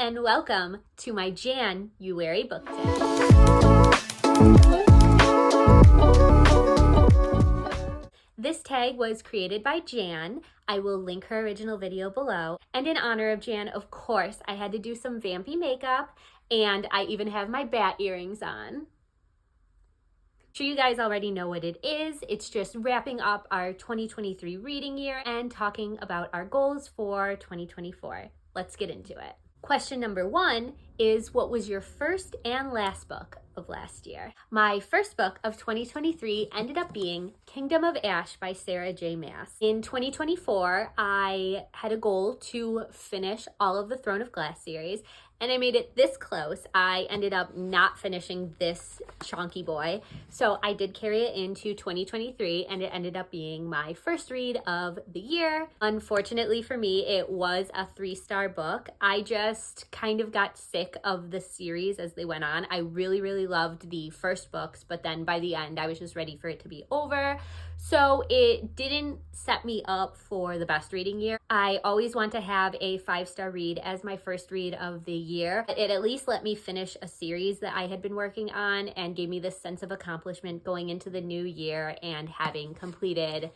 and welcome to my Jan-uary Book Tag. This tag was created by Jan. I will link her original video below. And in honor of Jan, of course, I had to do some vampy makeup, and I even have my bat earrings on. Sure, you guys already know what it is. It's just wrapping up our 2023 reading year and talking about our goals for 2024. Let's get into it. Question number 1 is, what was your first and last book of last year? My first book of 2023 ended up being Kingdom of Ash by Sarah J. Maas. In 2024, I had a goal to finish all of the Throne of Glass series, and I made it this close. I ended up not finishing this chonky boy, so I did carry it into 2023, and it ended up being my first read of the year. Unfortunately for me, it was a 3-star book. I just kind of got sick of the series as they went on. I really loved the first books, but then by the end, I was just ready for it to be over. So it didn't set me up for the best reading year. I always want to have a 5-star read as my first read of the year. It at least let me finish a series that I had been working on and gave me this sense of accomplishment going into the new year and having completed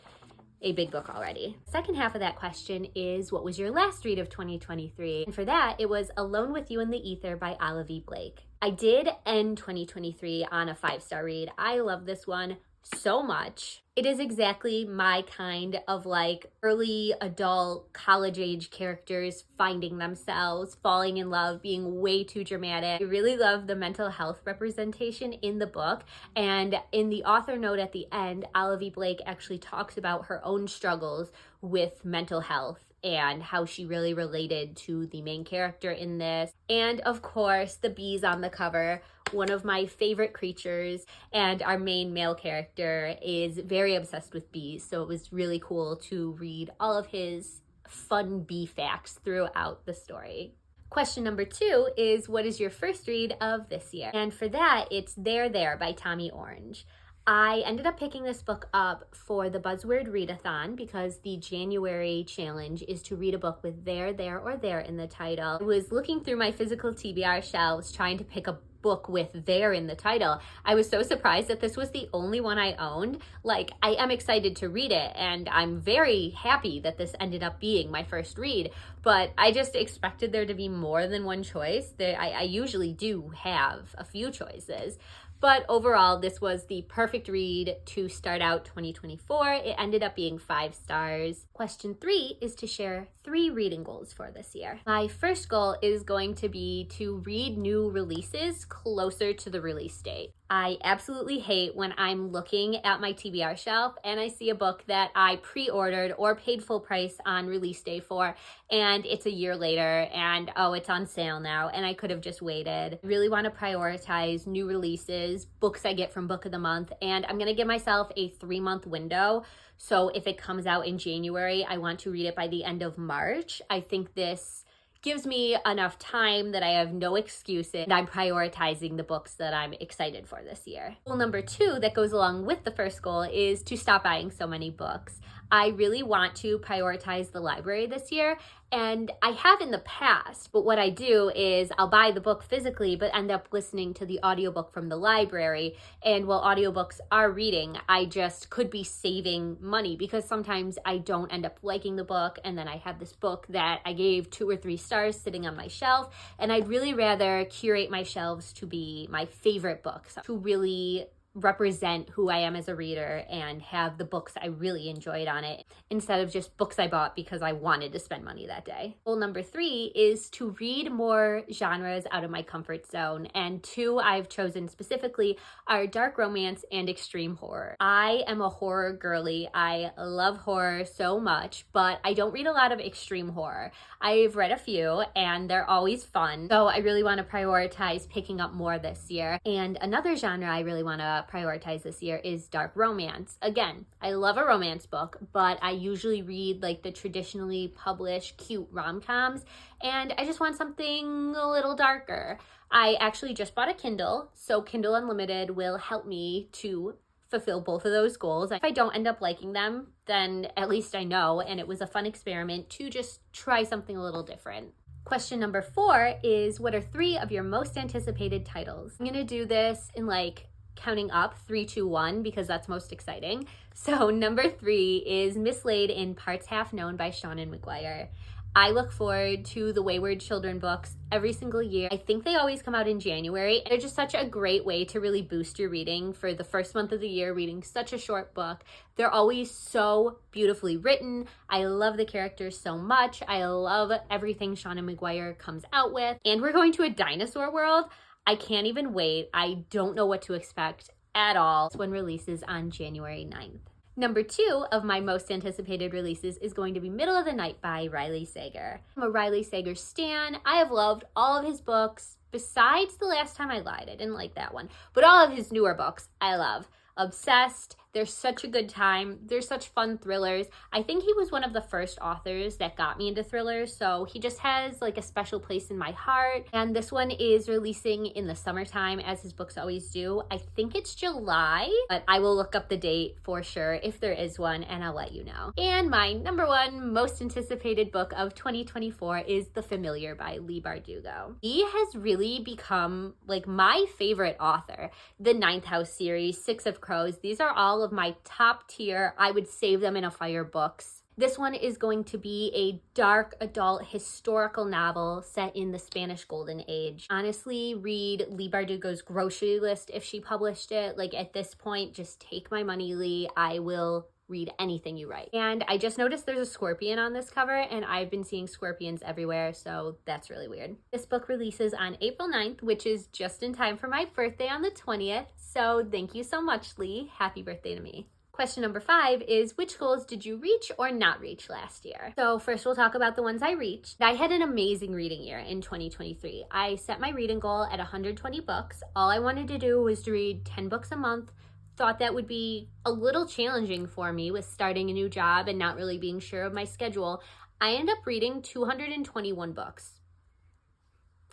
a big book already. Second half of that question is, what was your last read of 2023? And for that, it was Alone with You in the Ether by Jan-uary Blake. I did end 2023 on a 5-star read. I love this one so much. It is exactly my kind of like early adult college age characters finding themselves, falling in love, being way too dramatic. I really love the mental health representation in the book, and in the author note at the end, Jan-uary Blake actually talks about her own struggles with mental health and how she really related to the main character in this. And of course, the bees on the cover, one of my favorite creatures, and our main male character is very obsessed with bees, so it was really cool to read all of his fun bee facts throughout the story. Question number 2 is, what is your first read of this year? And for that, it's There by Tommy Orange. I ended up picking this book up for the Buzzword Readathon because the January challenge is to read a book with there, or there in the title. I was looking through my physical TBR shelves trying to pick a book with there in the title. I was so surprised that this was the only one I owned. Like, I am excited to read it, and I'm very happy that this ended up being my first read, but I just expected there to be more than one choice. I usually do have a few choices. But overall, this was the perfect read to start out 2024. It ended up being 5 stars. Question 3 is to share 3 reading goals for this year. My first goal is going to be to read new releases closer to the release date. I absolutely hate when I'm looking at my TBR shelf and I see a book that I pre-ordered or paid full price on release day for, and it's a year later and oh, it's on sale now and I could have just waited. I really want to prioritize new releases, books I get from Book of the Month, and I'm going to give myself a 3-month window. So if it comes out in January, I want to read it by the end of March. I think this gives me enough time that I have no excuses, and I'm prioritizing the books that I'm excited for this year. Goal number 2 that goes along with the first goal is to stop buying so many books. I really want to prioritize the library this year, and I have in the past, but what I do is I'll buy the book physically but end up listening to the audiobook from the library, and while audiobooks are reading, I just could be saving money because sometimes I don't end up liking the book, and then I have this book that I gave 2 or 3 stars sitting on my shelf, and I'd really rather curate my shelves to be my favorite books, to really represent who I am as a reader and have the books I really enjoyed on it instead of just books I bought because I wanted to spend money that day. Goal number 3 is to read more genres out of my comfort zone, and 2 I've chosen specifically are dark romance and extreme horror. I am a horror girly. I love horror so much, but I don't read a lot of extreme horror. I've read a few and they're always fun, so I really want to prioritize picking up more this year. And another genre I really want to prioritize this year is dark romance. Again, I love a romance book, but I usually read like the traditionally published cute rom-coms, and I just want something a little darker. I actually just bought a Kindle, so Kindle Unlimited will help me to fulfill both of those goals. If I don't end up liking them, then at least I know, and it was a fun experiment to just try something a little different. Question number 4 is, what are 3 of your most anticipated titles? I'm gonna do this in like counting up 3, 2, 1 because that's most exciting. So number 3 is Mislaid in Parts Half Known by Seanan McGuire. I look forward to the Wayward Children books every single year. I think they always come out in January. They're just such a great way to really boost your reading for the first month of the year, reading such a short book. They're always so beautifully written. I love the characters so much. I love everything Seanan McGuire comes out with. And we're going to a dinosaur world. I can't even wait. I don't know what to expect at all. This one releases on January 9th. Number 2 of my most anticipated releases is going to be Middle of the Night by Riley Sager. I'm a Riley Sager stan. I have loved all of his books besides The Last Time I Lied. I didn't like that one. But all of his newer books I love. Obsessed. They're such a good time. They're such fun thrillers. I think he was one of the first authors that got me into thrillers, so he just has like a special place in my heart. And this one is releasing in the summertime, as his books always do. I think it's July, but I will look up the date for sure if there is one, and I'll let you know. And my number 1 most anticipated book of 2024 is The Familiar by Leigh Bardugo. He has really become like my favorite author. The Ninth House series, Six of Crows, these are all of my top tier, I would save them in a fire books. This one is going to be a dark adult historical novel set in the Spanish Golden Age. Honestly, read Leigh Bardugo's grocery list if she published it. Like at this point, just take my money, Leigh. I will read anything you write. And I just noticed there's a scorpion on this cover, and I've been seeing scorpions everywhere, so that's really weird. This book releases on April 9th, which is just in time for my birthday on the 20th. So thank you so much, Leigh. Happy birthday to me. Question number 5 is, which goals did you reach or not reach last year? So first we'll talk about the ones I reached. I had an amazing reading year in 2023. I set my reading goal at 120 books. All I wanted to do was to read 10 books a month. Thought that would be a little challenging for me with starting a new job and not really being sure of my schedule. I ended up reading 221 books.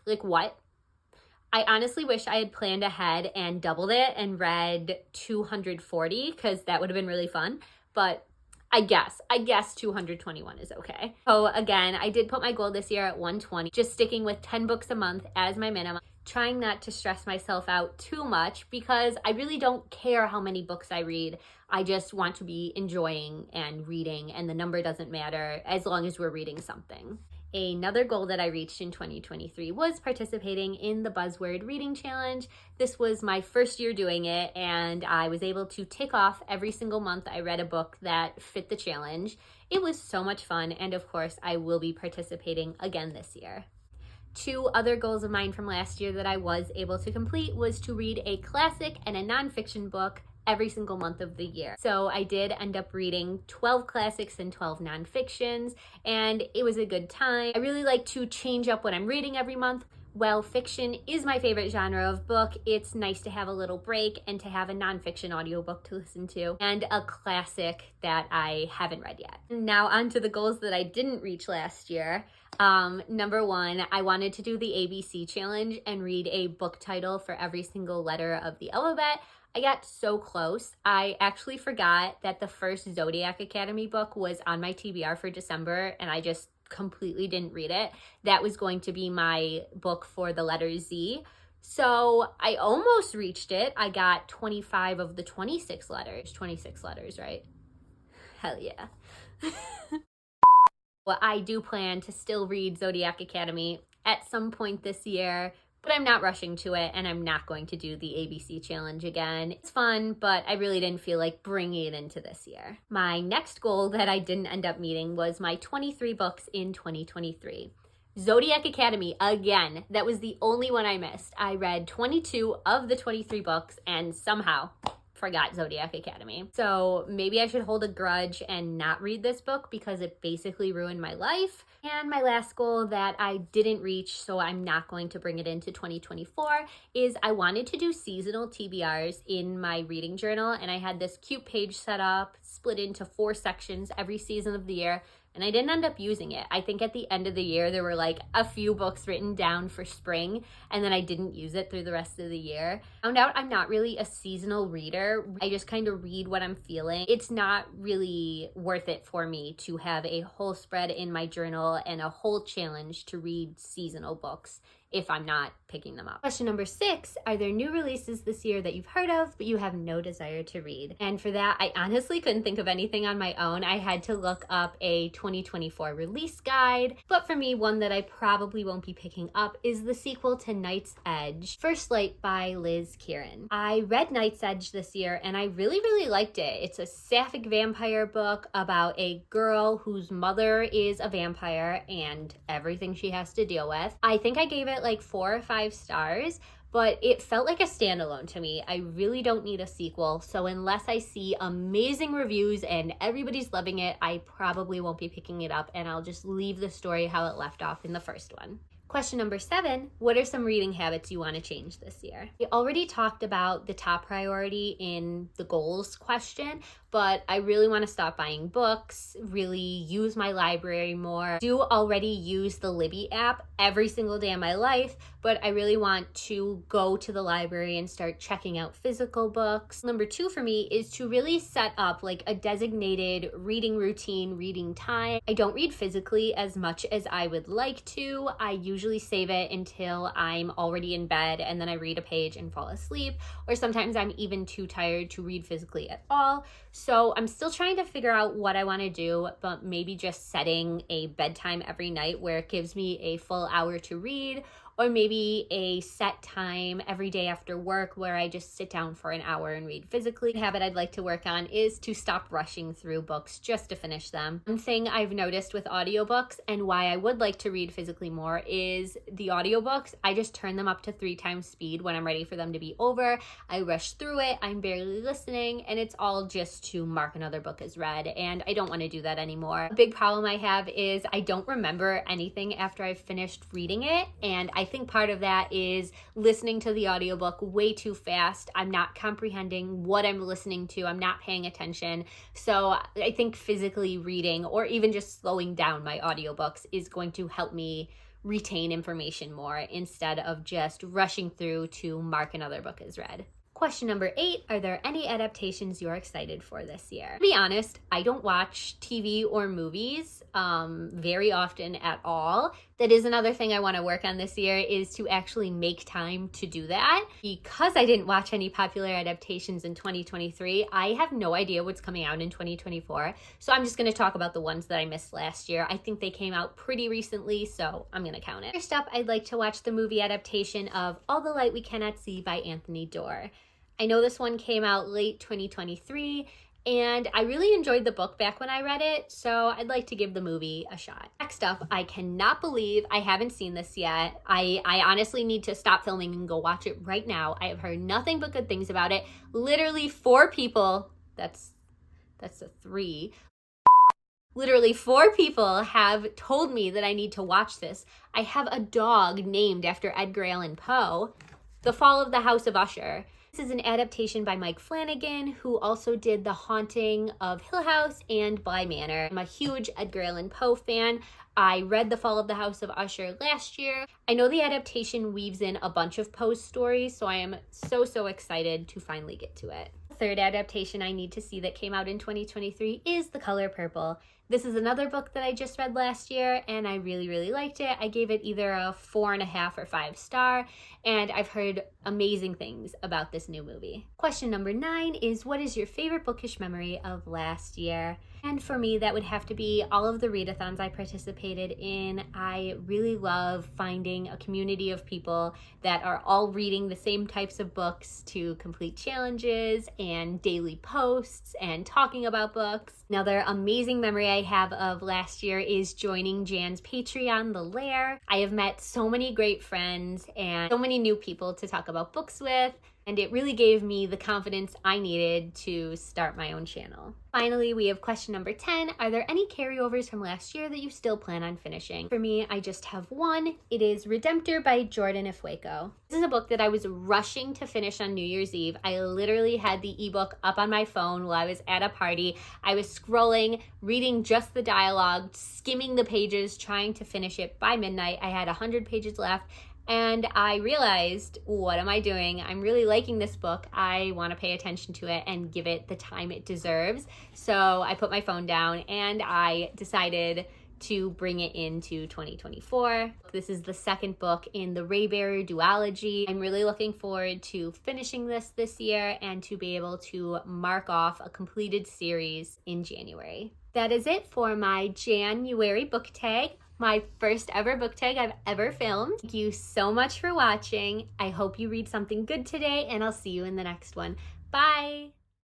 Like what? I honestly wish I had planned ahead and doubled it and read 240 because that would have been really fun. But I guess 221 is okay. So again, I did put my goal this year at 120, just sticking with 10 books a month as my minimum. Trying not to stress myself out too much because I really don't care how many books I read. I just want to be enjoying and reading, and the number doesn't matter as long as we're reading something. Another goal that I reached in 2023 was participating in the Buzzword Reading Challenge. This was my first year doing it, and I was able to tick off every single month I read a book that fit the challenge. It was so much fun, and of course, I will be participating again this year. 2 other goals of mine from last year that I was able to complete was to read a classic and a nonfiction book every single month of the year. So I did end up reading 12 classics and 12 nonfictions, and it was a good time. I really like to change up what I'm reading every month. While fiction is my favorite genre of book, it's nice to have a little break and to have a nonfiction audiobook to listen to and a classic that I haven't read yet. Now on to the goals that I didn't reach last year. Number 1, I wanted to do the ABC challenge and read a book title for every single letter of the alphabet. I got so close. I actually forgot that the first Zodiac Academy book was on my TBR for December, and I just completely didn't read it. That was going to be my book for the letter Z. So I almost reached it. I got 25 of the 26 letters. 26 letters, right? Hell yeah. Well, I do plan to still read Zodiac Academy at some point this year, but I'm not rushing to it, and I'm not going to do the ABC challenge again. It's fun, but I really didn't feel like bringing it into this year. My next goal that I didn't end up meeting was my 23 books in 2023. Zodiac Academy, again, that was the only one I missed. I read 22 of the 23 books and somehow forgot Zodiac Academy. So maybe I should hold a grudge and not read this book because it basically ruined my life. And my last goal that I didn't reach, so I'm not going to bring it into 2024, is I wanted to do seasonal TBRs in my reading journal, and I had this cute page set up, split into 4 sections every season of the year. and I didn't end up using it. I think at the end of the year, there were like a few books written down for spring, and then I didn't use it through the rest of the year. Found out I'm not really a seasonal reader. I just kind of read what I'm feeling. It's not really worth it for me to have a whole spread in my journal and a whole challenge to read seasonal books if I'm not picking them up. Question number 6, are there new releases this year that you've heard of but you have no desire to read? And for that, I honestly couldn't think of anything on my own. I had to look up a 2024 release guide, but for me, one that I probably won't be picking up is the sequel to Knight's Edge, First Light by Liz Kieran. I read Knight's Edge this year and I really liked it. It's a sapphic vampire book about a girl whose mother is a vampire and everything she has to deal with. I think I gave it like 4 or 5 stars, but it felt like a standalone to me. I really don't need a sequel, so unless I see amazing reviews and everybody's loving it, I probably won't be picking it up, and I'll just leave the story how it left off in the first one. Question number 7, what are some reading habits you want to change this year? We already talked about the top priority in the goals question, but I really want to stop buying books, really use my library more. I do already use the Libby app every single day of my life, but I really want to go to the library and start checking out physical books. Number 2 for me is to really set up like a designated reading routine, reading time. I don't read physically as much as I would like to. I usually save it until I'm already in bed and then I read a page and fall asleep, or sometimes I'm even too tired to read physically at all. So I'm still trying to figure out what I want to do, but maybe just setting a bedtime every night where it gives me a full hour to read, or maybe a set time every day after work where I just sit down for an hour and read physically. The habit I'd like to work on is to stop rushing through books just to finish them. One thing I've noticed with audiobooks and why I would like to read physically more is the audiobooks, I just turn them up to 3 times speed when I'm ready for them to be over. I rush through it, I'm barely listening, and it's all just to mark another book as read, and I don't want to do that anymore. A big problem I have is I don't remember anything after I've finished reading it, and I think part of that is listening to the audiobook way too fast. I'm not comprehending what I'm listening to. I'm not paying attention. So I think physically reading or even just slowing down my audiobooks is going to help me retain information more instead of just rushing through to mark another book as read. Question number 8, are there any adaptations you're excited for this year? To be honest, I don't watch TV or movies very often at all. That is another thing I want to work on this year, is to actually make time to do that. Because I didn't watch any popular adaptations in 2023, I have no idea what's coming out in 2024. So I'm just going to talk about the ones that I missed last year. I think they came out pretty recently, so I'm going to count it. First up, I'd like to watch the movie adaptation of All the Light We Cannot See by Anthony Doerr. I know this one came out late 2023, and I really enjoyed the book back when I read it, so I'd like to give the movie a shot. Next up, I cannot believe I haven't seen this yet. I honestly need to stop filming and go watch it right now. I have heard nothing but good things about it. Literally 4 people, that's a 3. Literally 4 people have told me that I need to watch this. I have a dog named after Edgar Allan Poe. The Fall of the House of Usher. This is an adaptation by Mike Flanagan, who also did The Haunting of Hill House and Bly Manor. I'm a huge Edgar Allan Poe fan. I read The Fall of the House of Usher last year. I know the adaptation weaves in a bunch of Poe's stories, so I am so excited to finally get to it. The third adaptation I need to see that came out in 2023 is The Color Purple. This is another book that I just read last year, and I really liked it. I gave it either a 4.5 or 5 star, and I've heard amazing things about this new movie. Question number 9 is, what is your favorite bookish memory of last year? And for me, that would have to be all of the readathons I participated in. I really love finding a community of people that are all reading the same types of books to complete challenges and daily posts and talking about books. Another amazing memory I have of last year is joining Jan's Patreon, The Lair. I have met so many great friends and so many new people to talk about books with. and it really gave me the confidence I needed to start my own channel. Finally, we have question number 10. Are there any carryovers from last year that you still plan on finishing? For me, I just have one. It is Redemptor by Jordan Ifueko. This is a book that I was rushing to finish on New Year's Eve. I literally had the ebook up on my phone while I was at a party. I was scrolling, reading just the dialogue, skimming the pages, trying to finish it by midnight. I had 100 pages left. And I realized, what am I doing? I'm really liking this book. I want to pay attention to it and give it the time it deserves. So I put my phone down and I decided to bring it into 2024. This is the second book in the Raybearer duology. I'm really looking forward to finishing this year and to be able to mark off a completed series in January. That is it for my Jan-uary book tag. My first ever book tag I've ever filmed. Thank you so much for watching. I hope you read something good today, and I'll see you in the next one. Bye!